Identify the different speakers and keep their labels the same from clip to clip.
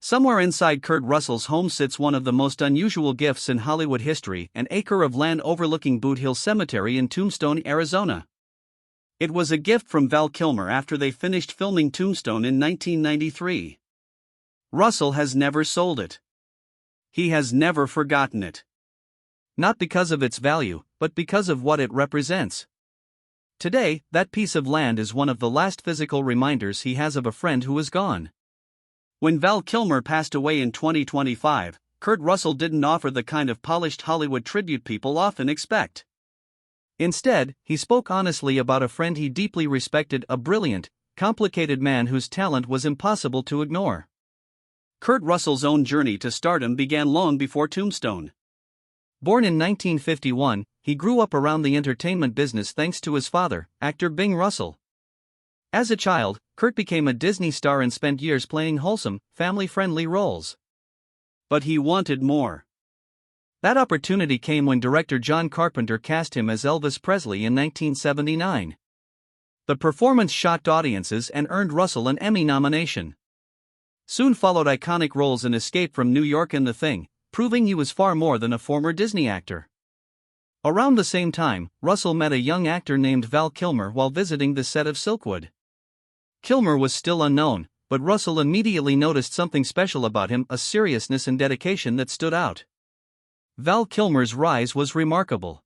Speaker 1: Somewhere inside Kurt Russell's home sits one of the most unusual gifts in Hollywood history, an acre of land overlooking Boot Hill Cemetery in Tombstone, Arizona. It was a gift from Val Kilmer after they finished filming Tombstone in 1993. Russell has never sold it. He has never forgotten it. Not because of its value, but because of what it represents. Today, that piece of land is one of the last physical reminders he has of a friend who is gone. When Val Kilmer passed away in 2025, Kurt Russell didn't offer the kind of polished Hollywood tribute people often expect. Instead, he spoke honestly about a friend he deeply respected, a brilliant, complicated man whose talent was impossible to ignore. Kurt Russell's own journey to stardom began long before Tombstone. Born in 1951, he grew up around the entertainment business thanks to his father, actor Bing Russell. As a child, Kurt became a Disney star and spent years playing wholesome, family-friendly roles. But he wanted more. That opportunity came when director John Carpenter cast him as Elvis Presley in 1979. The performance shocked audiences and earned Russell an Emmy nomination. Soon followed iconic roles in Escape from New York and The Thing, proving he was far more than a former Disney actor. Around the same time, Russell met a young actor named Val Kilmer while visiting the set of Silkwood. Kilmer was still unknown, but Russell immediately noticed something special about him, a seriousness and dedication that stood out. Val Kilmer's rise was remarkable.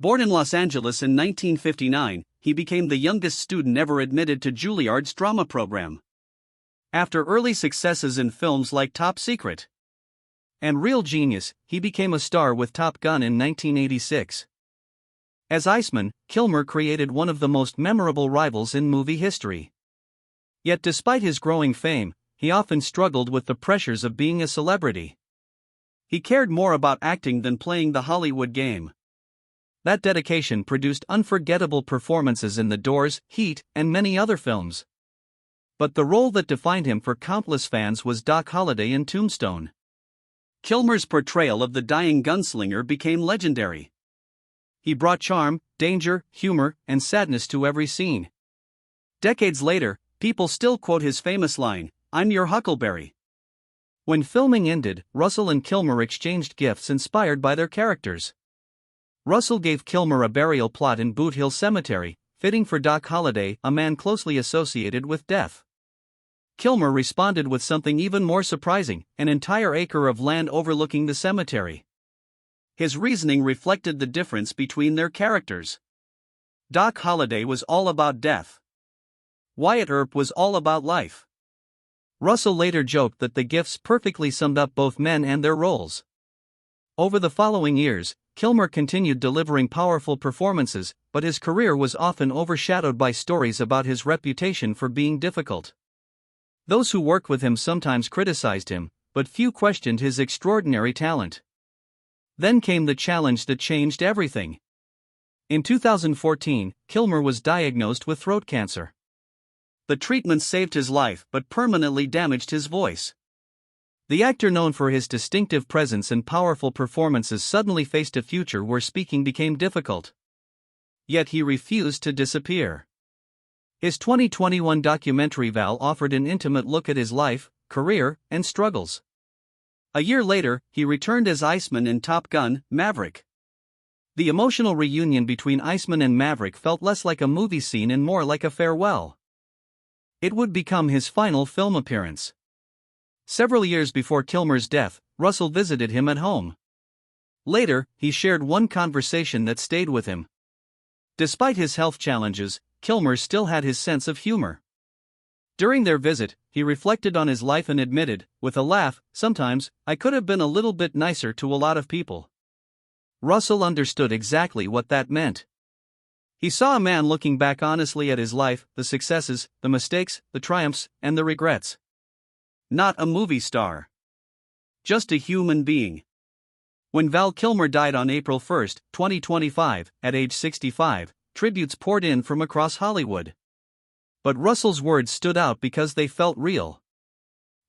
Speaker 1: Born in Los Angeles in 1959, he became the youngest student ever admitted to Juilliard's drama program. After early successes in films like Top Secret and Real Genius, he became a star with Top Gun in 1986. As Iceman, Kilmer created one of the most memorable rivals in movie history. Yet despite his growing fame, he often struggled with the pressures of being a celebrity. He cared more about acting than playing the Hollywood game. That dedication produced unforgettable performances in The Doors, Heat, and many other films. But the role that defined him for countless fans was Doc Holliday in Tombstone. Kilmer's portrayal of the dying gunslinger became legendary. He brought charm, danger, humor, and sadness to every scene. Decades later, people still quote his famous line, "I'm your Huckleberry." When filming ended, Russell and Kilmer exchanged gifts inspired by their characters. Russell gave Kilmer a burial plot in Boot Hill Cemetery, fitting for Doc Holliday, a man closely associated with death. Kilmer responded with something even more surprising, an entire acre of land overlooking the cemetery. His reasoning reflected the difference between their characters. Doc Holliday was all about death. Wyatt Earp was all about life. Russell later joked that the gifts perfectly summed up both men and their roles. Over the following years, Kilmer continued delivering powerful performances, but his career was often overshadowed by stories about his reputation for being difficult. Those who worked with him sometimes criticized him, but few questioned his extraordinary talent. Then came the challenge that changed everything. In 2014, Kilmer was diagnosed with throat cancer. The treatment saved his life but permanently damaged his voice. The actor, known for his distinctive presence and powerful performances, suddenly faced a future where speaking became difficult. Yet he refused to disappear. His 2021 documentary Val offered an intimate look at his life, career, and struggles. A year later, he returned as Iceman in Top Gun, Maverick. The emotional reunion between Iceman and Maverick felt less like a movie scene and more like a farewell. It would become his final film appearance. Several years before Kilmer's death, Russell visited him at home. Later, he shared one conversation that stayed with him. Despite his health challenges, Kilmer still had his sense of humor. During their visit, he reflected on his life and admitted, with a laugh, "Sometimes, I could have been a little bit nicer to a lot of people." Russell understood exactly what that meant. He saw a man looking back honestly at his life, the successes, the mistakes, the triumphs, and the regrets. Not a movie star. Just a human being. When Val Kilmer died on April 1, 2025, at age 65, tributes poured in from across Hollywood. But Russell's words stood out because they felt real.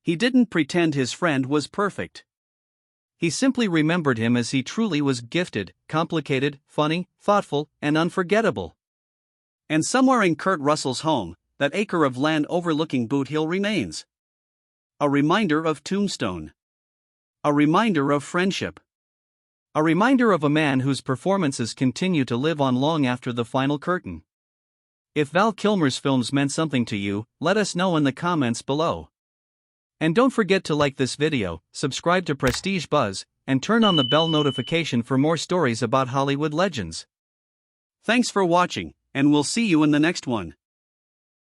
Speaker 1: He didn't pretend his friend was perfect. He simply remembered him as he truly was: gifted, complicated, funny, thoughtful, and unforgettable. And somewhere in Kurt Russell's home, that acre of land overlooking Boot Hill remains. A reminder of Tombstone. A reminder of friendship. A reminder of a man whose performances continue to live on long after the final curtain. If Val Kilmer's films meant something to you, let us know in the comments below. And don't forget to like this video, subscribe to Prestige Buzz, and turn on the bell notification for more stories about Hollywood legends. Thanks for watching, and we'll see you in the next one.